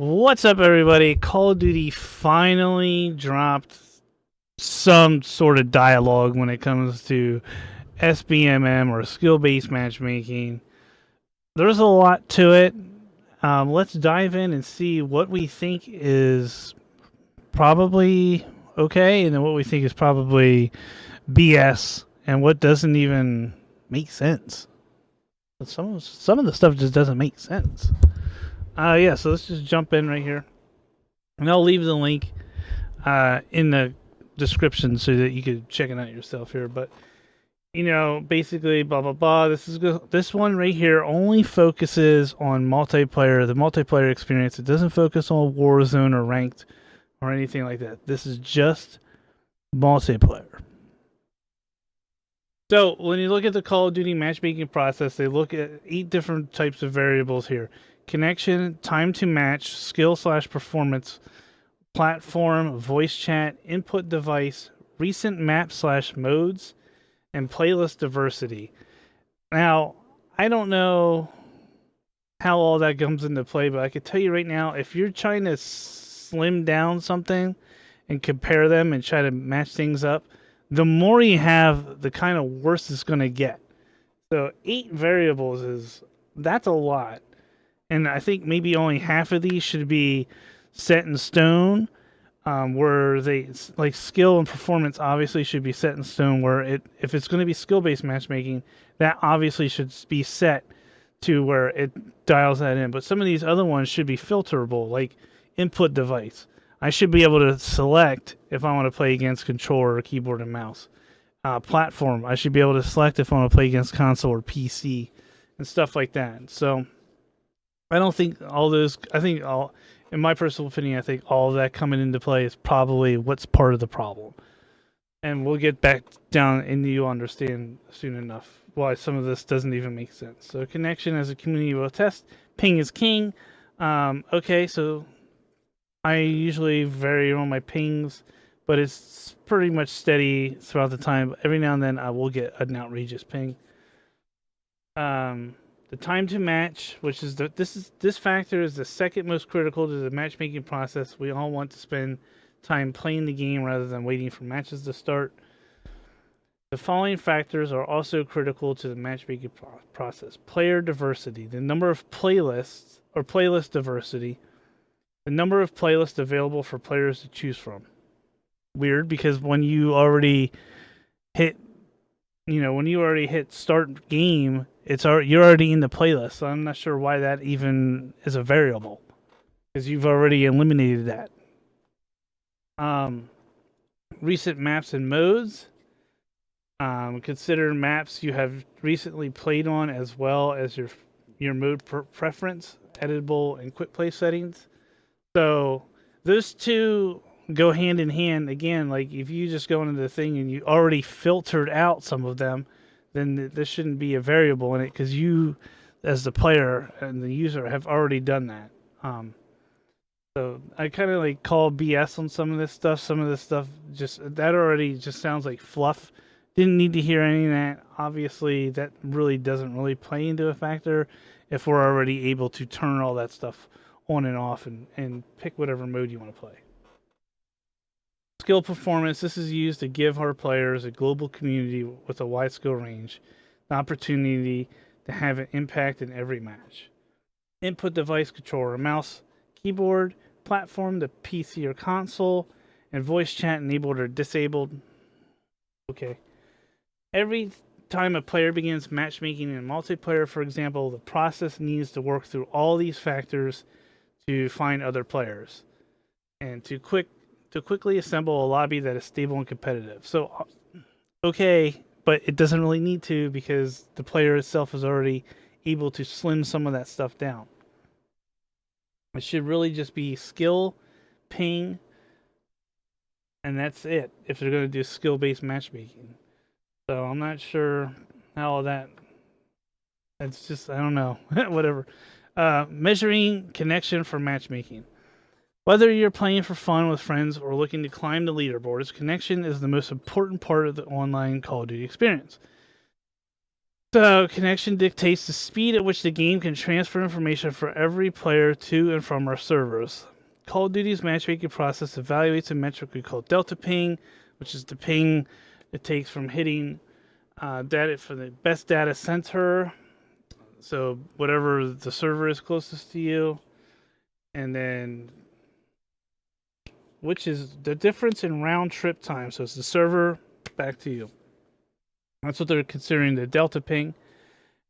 What's up, everybody? Call of Duty finally dropped some sort of dialogue when it comes to SBMM or skill based matchmaking. There's a lot to it. Let's dive in and see what we think is probably okay and then what we think is probably BS and what doesn't even make sense. But some of the stuff just doesn't make sense. So let's just jump in right here. And I'll leave the link in the description so that you could check it out yourself here. But basically, blah blah blah. This one right here only focuses on multiplayer, the multiplayer experience. It doesn't focus on Warzone or ranked or anything like that. This is just multiplayer. So when you look at the Call of Duty matchmaking process, they look at 8 different types of variables here: connection, time to match, skill/performance, platform, voice chat, input device, recent map/modes, and playlist diversity. Now, I don't know how all that comes into play, but I could tell you right now, if you're trying to slim down something and compare them and try to match things up, the more you have, the kind of worse it's going to get. So 8 variables that's a lot. And I think maybe only half of these should be set in stone, where they like skill and performance obviously should be set in stone. Where if it's going to be skill-based matchmaking, that obviously should be set to where it dials that in. But some of these other ones should be filterable, like input device. I should be able to select if I want to play against controller or keyboard and mouse. Platform, I should be able to select if I want to play against console or PC and stuff like that. So I don't think all those. In my personal opinion, I think all of that coming into play is probably what's part of the problem. And we'll get back down and you'll understand soon enough why some of this doesn't even make sense. So connection as a community will test. Ping is king. Okay, so I usually vary on my pings, but it's pretty much steady throughout the time. Every now and then I will get an outrageous ping. The time to match, which is this factor is the second most critical to the matchmaking process. We all want to spend time playing the game rather than waiting for matches to start. The following factors are also critical to the matchmaking process: player diversity, the number of playlists or playlist diversity, the number of playlists available for players to choose from. Weird, because when you already hit start game, you're already in the playlist. So I'm not sure why that even is a variable, because you've already eliminated that. Recent maps and modes. Consider maps you have recently played on, as well as your mode preference, editable, and quick play settings. So those two go hand in hand. Again, like if you just go into the thing and you already filtered out some of them, then this shouldn't be a variable in it, because you, as the player and the user, have already done that. So I kind of like call BS on some of this stuff. Some of this stuff that already just sounds like fluff. Didn't need to hear any of that. Obviously, that really doesn't really play into a factor if we're already able to turn all that stuff on and off and pick whatever mode you want to play. Skill performance. This is used to give our players, a global community with a wide skill range, the opportunity to have an impact in every match. Input device: controller, mouse, keyboard, platform, the PC or console, and voice chat enabled or disabled. Okay. Every time a player begins matchmaking in multiplayer, for example, the process needs to work through all these factors to find other players and to quickly assemble a lobby that is stable and competitive. So, okay, but it doesn't really need to, because the player itself is already able to slim some of that stuff down. It should really just be skill, ping, and that's it if they're going to do skill-based matchmaking. So I'm not sure how that... It's just, I don't know. Whatever. Measuring connection for matchmaking. Whether you're playing for fun with friends or looking to climb the leaderboards, connection is the most important part of the online Call of Duty experience. So, connection dictates the speed at which the game can transfer information for every player to and from our servers. Call of Duty's matchmaking process evaluates a metric we call delta ping, which is the ping it takes from hitting data for the best data center. So, whatever the server is closest to you, and then which is the difference in round trip time. So, it's the server back to you. That's what they're considering the delta ping.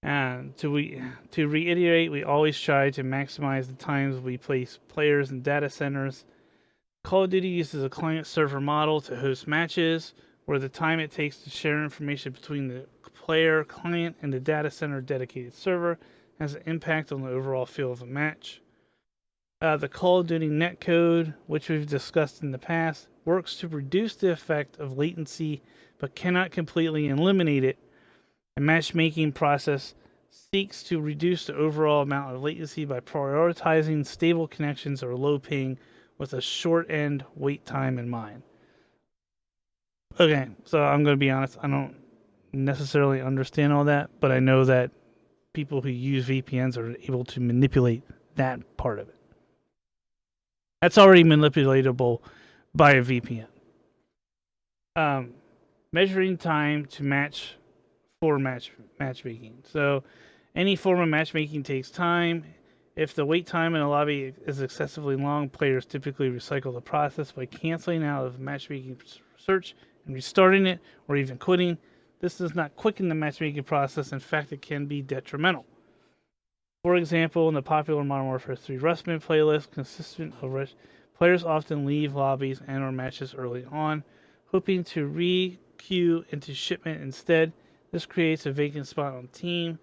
And to reiterate, we always try to maximize the times we place players in data centers. Call of Duty uses a client-server model to host matches, where the time it takes to share information between the player, client, and the data center dedicated server has an impact on the overall feel of a match. The Call of Duty netcode, which we've discussed in the past, works to reduce the effect of latency but cannot completely eliminate it. The matchmaking process seeks to reduce the overall amount of latency by prioritizing stable connections or low ping with a short end wait time in mind. Okay, so I'm going to be honest, I don't necessarily understand all that, but I know that people who use VPNs are able to manipulate that part of it. That's already manipulatable by a VPN. Measuring time to match for matchmaking. So any form of matchmaking takes time. If the wait time in a lobby is excessively long, players typically recycle the process by canceling out of the matchmaking search and restarting it, or even quitting. This does not quicken the matchmaking process. In fact, it can be detrimental. For example, in the popular Modern Warfare 3 Rustman playlist, consistent of players often leave lobbies and or matches early on, hoping to re-queue into shipment instead. This creates a vacant spot on team.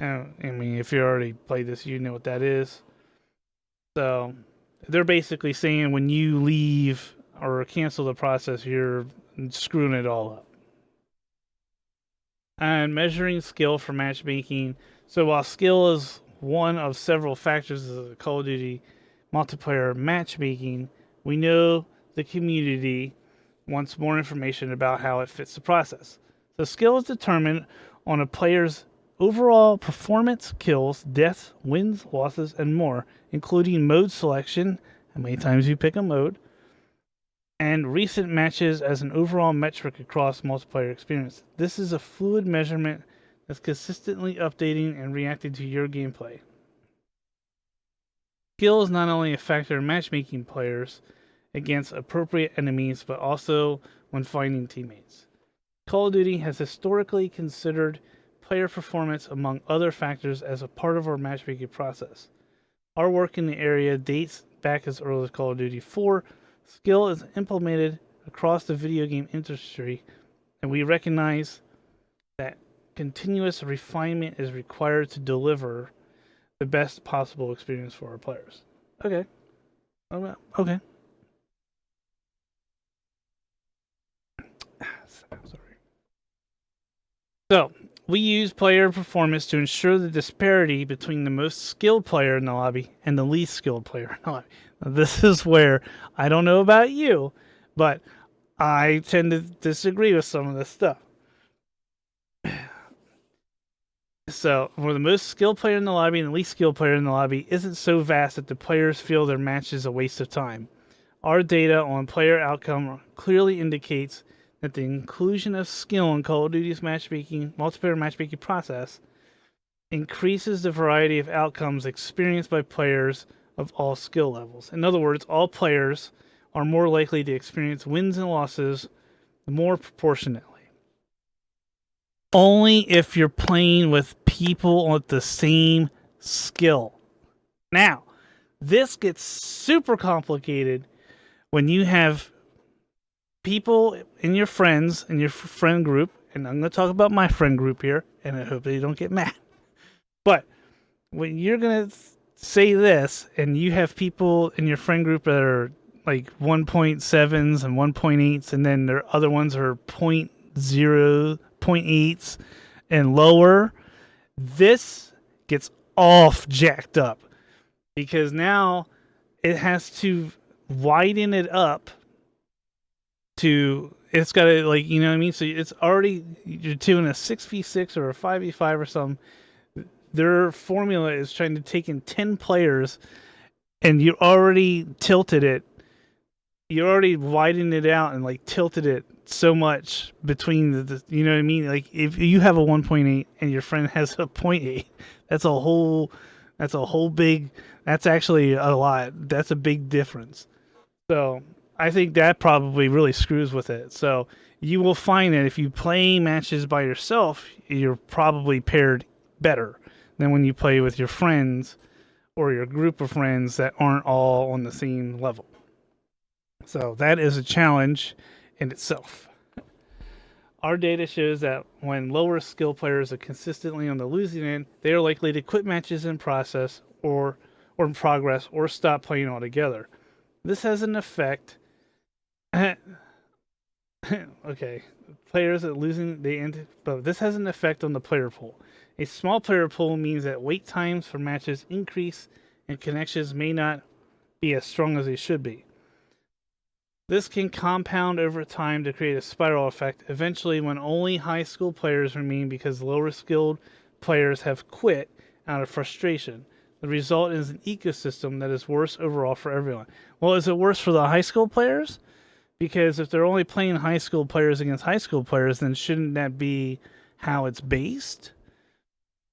I mean, if you already played this, you know what that is. So, they're basically saying when you leave or cancel the process, you're screwing it all up. And measuring skill for matchmaking. So while skill is one of several factors of the Call of Duty multiplayer matchmaking, we know the community wants more information about how it fits the process. So skill is determined on a player's overall performance, kills, deaths, wins, losses, and more, including mode selection, how many times you pick a mode, and recent matches as an overall metric across multiplayer experience. This is a fluid measurement that's consistently updating and reacting to your gameplay. Skill is not only a factor in matchmaking players against appropriate enemies, but also when finding teammates. Call of Duty has historically considered player performance among other factors as a part of our matchmaking process. Our work in the area dates back as early as Call of Duty 4. Skill is implemented across the video game industry, and we recognize that continuous refinement is required to deliver the best possible experience for our players. Okay. Okay. Sorry. So, we use player performance to ensure the disparity between the most skilled player in the lobby and the least skilled player in the lobby. Now, this is where I don't know about you, but I tend to disagree with some of this stuff. So, for the most skilled player in the lobby and the least skilled player in the lobby isn't so vast that the players feel their match is a waste of time. Our data on player outcome clearly indicates that the inclusion of skill in Call of Duty's multiplayer matchmaking process increases the variety of outcomes experienced by players of all skill levels. In other words, all players are more likely to experience wins and losses more proportionately. Only if you're playing with people with the same skill. Now, this gets super complicated when you have people in your friends, in your friend group, and I'm going to talk about my friend group here, and I hope they don't get mad. But when you're going to say this, and you have people in your friend group that are like 1.7s and 1.8s, and then their other ones are 0.0, 0.8s, and lower, this gets all jacked up. Because now it has to widen it up to it's got to, like, you know what I mean? So it's already, you're doing a 6v6 or a 5v5 or something. Their formula is trying to take in 10 players, and you already tilted it. You already widened it out and like tilted it so much between the, you know what I mean? Like if you have a 1.8 and your friend has a 0.8, that's a whole big, that's actually a lot. That's a big difference. So I think that probably really screws with it. So you will find that if you play matches by yourself, you're probably paired better than when you play with your friends or your group of friends that aren't all on the same level. So that is a challenge in itself. Our data shows that when lower skill players are consistently on the losing end, they are likely to quit matches in process or in progress or stop playing altogether. This has an effect. Okay, players are losing they end, but this has an effect on the player pool. A small player pool means that wait times for matches increase and connections may not be as strong as they should be. This can compound over time to create a spiral effect, eventually when only high school players remain because lower skilled players have quit out of frustration. The result is an ecosystem that is worse overall for everyone. Well, is it worse for the high school players? Because if they're only playing high school players against high school players, then shouldn't that be how it's based?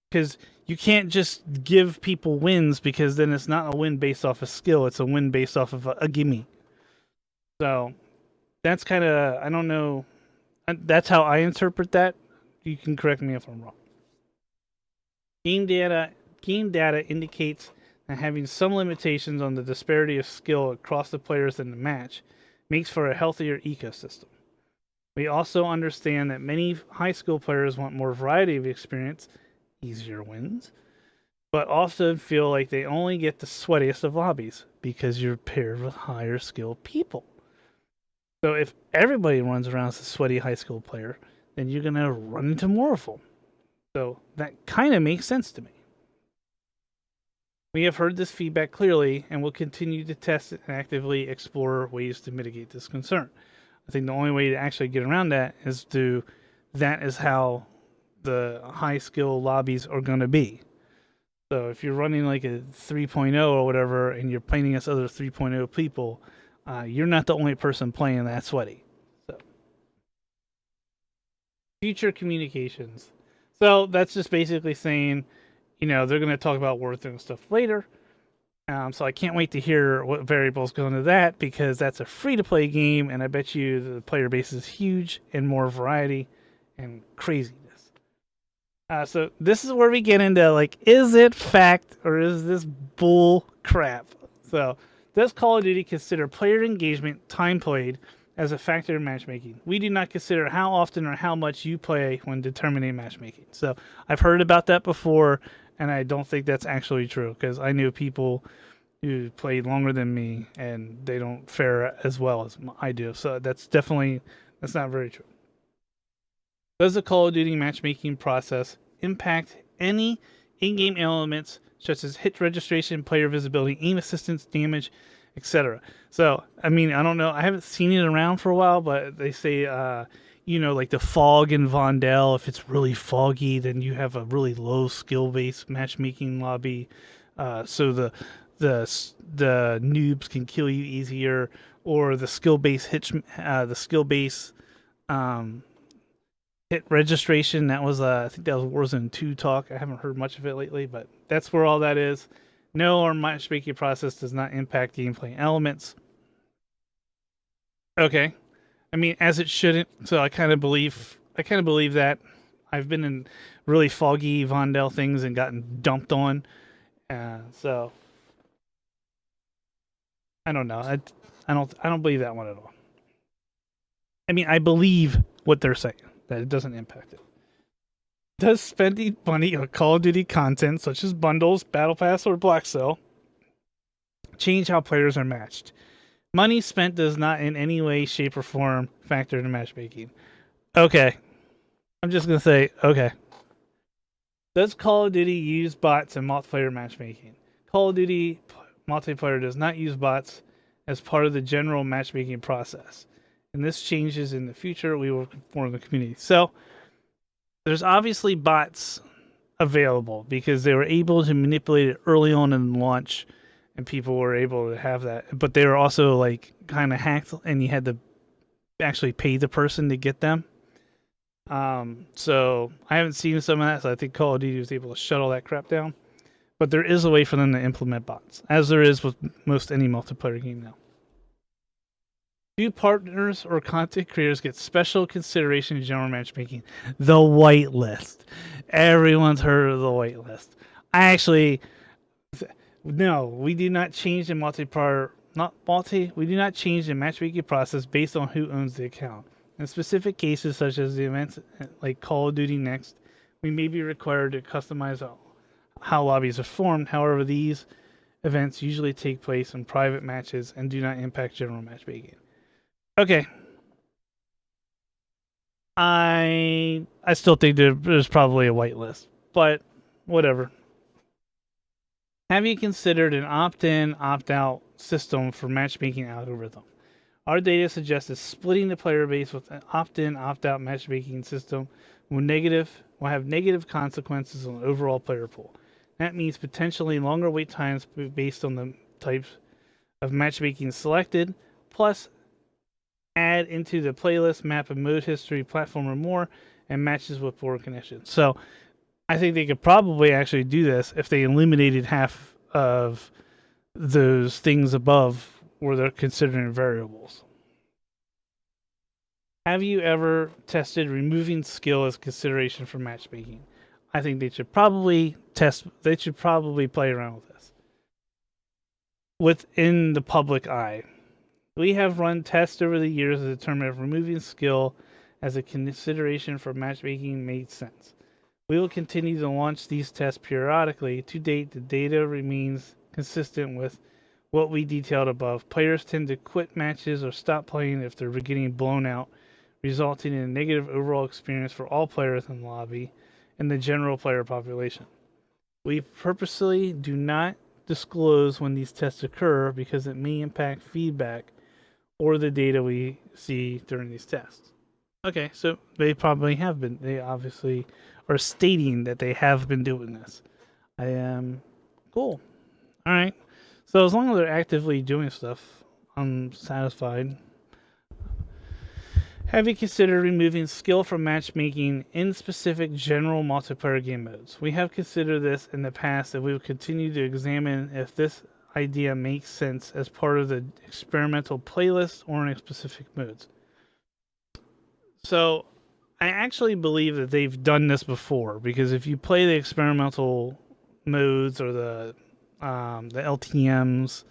Because you can't just give people wins, because then it's not a win based off of skill, it's a win based off of a gimme. So that's kind of, I don't know, that's how I interpret that. You can correct me if I'm wrong. Game data indicates that having some limitations on the disparity of skill across the players in the match makes for a healthier ecosystem. We also understand that many high school players want more variety of experience, easier wins, but also feel like they only get the sweatiest of lobbies because you're paired with higher skilled people. So if everybody runs around as a sweaty high school player, then you're going to run into more of them. So that kind of makes sense to me. We have heard this feedback clearly and will continue to test and actively explore ways to mitigate this concern. I think the only way to actually get around that is that is how the high skill lobbies are going to be. So if you're running like a 3.0 or whatever and you're playing against other 3.0 people, you're not the only person playing that sweaty. So, future communications. So that's just basically saying, they're going to talk about War and stuff later. So I can't wait to hear what variables go into that, because that's a free-to-play game, and I bet you the player base is huge and more variety and craziness. So this is where we get into, like, is it fact or is this bull crap? So does Call of Duty consider player engagement, time played, as a factor in matchmaking? We do not consider how often or how much you play when determining matchmaking. So I've heard about that before, and I don't think that's actually true, because I knew people who played longer than me and they don't fare as well as I do. So that's not very true. Does the Call of Duty matchmaking process impact any in-game elements such as hit registration, player visibility, aim assistance, damage, etc.? So, I mean, I don't know. I haven't seen it around for a while, but they say, like the fog in Vondel, if it's really foggy, then you have a really low skill-based matchmaking lobby. So the noobs can kill you easier, or the skill-based hit registration. That was I think that was Warzone 2 talk. I haven't heard much of it lately, but that's where all that is. No, our matchmaking process does not impact gameplay elements. Okay, I mean, as it shouldn't. So I kind of believe that. I've been in really foggy Vondel things and gotten dumped on. So I don't know. I don't believe that one at all. I mean, I believe what they're saying, that it doesn't impact it. Does spending money on Call of Duty content such as bundles, Battle Pass, or Black Cell change how players are matched? Money spent does not in any way, shape, or form factor into matchmaking. Okay. I'm just going to say, okay. Does Call of Duty use bots in multiplayer matchmaking? Call of Duty multiplayer does not use bots as part of the general matchmaking process. and this changes in the future, we will inform the community. So there's obviously bots available because they were able to manipulate it early on in launch, and people were able to have that. But they were also like kind of hacked, and you had to actually pay the person to get them. So I haven't seen some of that. So I think Call of Duty was able to shut all that crap down. But there is a way for them to implement bots, as there is with most any multiplayer game now. Do partners or content creators get special consideration in general matchmaking? The whitelist. Everyone's heard of the whitelist. No, we do not change the we do not change the matchmaking process based on who owns the account. In specific cases, such as the events like Call of Duty Next, we may be required to customize how lobbies are formed. However, these events usually take place in private matches and do not impact general matchmaking. Okay. I still think there's probably a whitelist, but whatever. Have you considered an opt-in, opt-out system for matchmaking algorithm? Our data suggests that splitting the player base with an opt-in, opt-out matchmaking system will have negative consequences on the overall player pool. That means potentially longer wait times based on the types of matchmaking selected, plus add into the playlist, map and mode history, platform or more, and matches with poor connections. So I think they could probably actually do this if they eliminated half of those things above where they're considering variables. Have you ever tested removing skill as consideration for matchmaking? I think they should probably play around with this within the public eye. We have run tests over the years to determine if removing skill as a consideration for matchmaking made sense. We will continue to launch these tests periodically. To date, the data remains consistent with what we detailed above. Players tend to quit matches or stop playing if they're getting blown out, resulting in a negative overall experience for all players in the lobby and the general player population. We purposely do not disclose when these tests occur because it may impact feedback or the data we see during these tests. Okay, so they probably have been. They obviously are stating that they have been doing this. I am cool. All right. So as long as they're actively doing stuff, I'm satisfied. Have you considered removing skill from matchmaking in specific general multiplayer game modes? We have considered this in the past, and we will continue to examine if this idea makes sense as part of the experimental playlist or in specific modes. So I actually believe that they've done this before, because if you play the experimental modes or the LTMs,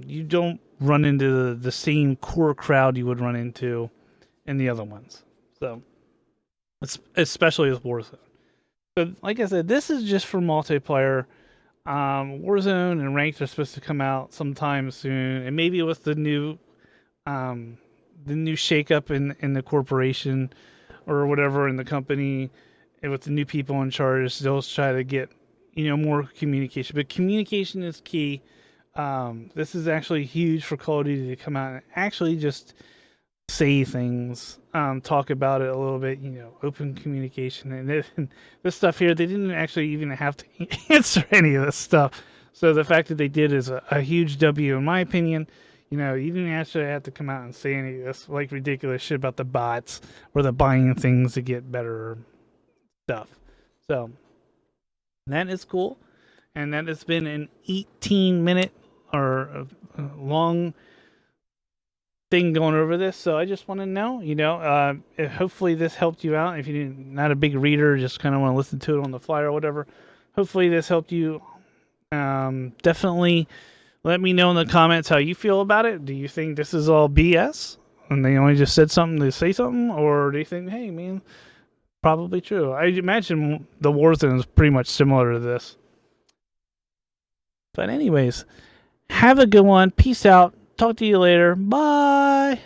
you don't run into the same core crowd you would run into in the other ones. So, especially with Warzone. So, like I said, this is just for multiplayer. Warzone and Ranked are supposed to come out sometime soon, and maybe with the new shakeup in the corporation or whatever in the company, and with the new people in charge, they'll try to get more communication. But communication is key. This is actually huge for Call of Duty to come out and actually just say things, talk about it a little bit, open communication. And this stuff here, they didn't actually even have to answer any of this stuff. So the fact that they did is a huge W in my opinion. You didn't actually have to come out and say any of this like ridiculous shit about the bots or the buying things to get better stuff. So that is cool. And that has been an 18-minute or a long thing going over this. So I just want to know, hopefully this helped you out. If you're not a big reader, just kind of want to listen to it on the fly or whatever, hopefully this helped you. Definitely let me know in the comments how you feel about it. Do you think this is all BS and they only just said something to say something? Or do you think, hey, man, probably true? I imagine the Warzone is pretty much similar to this. But anyways, have a good one. Peace out. Talk to you later. Bye.